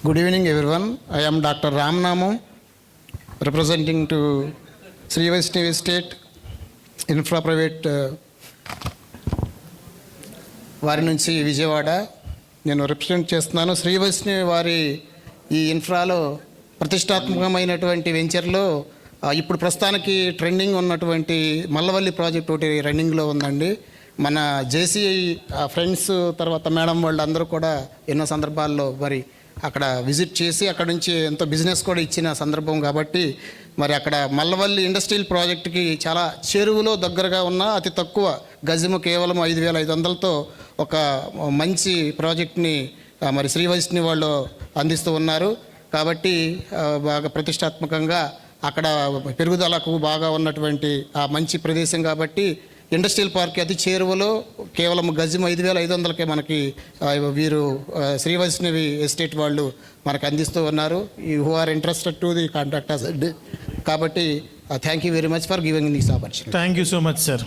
Good evening, everyone. I am Dr. Ramnamu, representing to Sri Vaishnavi Estate Infra Private వారి నుంచి విజయవాడ నేను represent చేస్తున్నాను. శ్రీ వైష్ణవి వారి ఈ ఇన్ఫ్రాలో ప్రతిష్టాత్మకమైనటువంటి వెంచర్లో ఇప్పుడు ప్రస్తుతానికి ట్రెండింగ్ ఉన్నటువంటి మల్లవల్లి ప్రాజెక్ట్ ఒకటి రన్నింగ్లో ఉందండి. మన జేసీఐ ఫ్రెండ్స్ తర్వాత మేడం వాళ్ళు అందరూ కూడా ఎన్నో సందర్భాల్లో మరి అక్కడ విజిట్ చేసి అక్కడ నుంచి ఎంతో బిజినెస్ కూడా ఇచ్చిన సందర్భం కాబట్టి మరి అక్కడ మల్లవల్లి ఇండస్ట్రియల్ ప్రాజెక్టుకి చాలా చెరువులో దగ్గరగా ఉన్న అతి తక్కువ గజము కేవలం 5,500తో ఒక మంచి ప్రాజెక్ట్ని మరి శ్రీ వైష్ణవి వాళ్ళు అందిస్తూ ఉన్నారు. కాబట్టి బాగా ప్రతిష్టాత్మకంగా అక్కడ పెరుగుదలకు బాగా ఉన్నటువంటి ఆ మంచి ప్రదేశం కాబట్టి ఇండస్ట్రియల్ పార్క్ అతి చేరువలో కేవలం గజం 5,500కే మనకి వీరు శ్రీ వైష్ణవి ఎస్టేట్ వాళ్ళు మనకు అందిస్తూ ఉన్నారు. Who are interested to the contractors. కాబట్టి thank you very much for giving this opportunity. Thank you so much sir.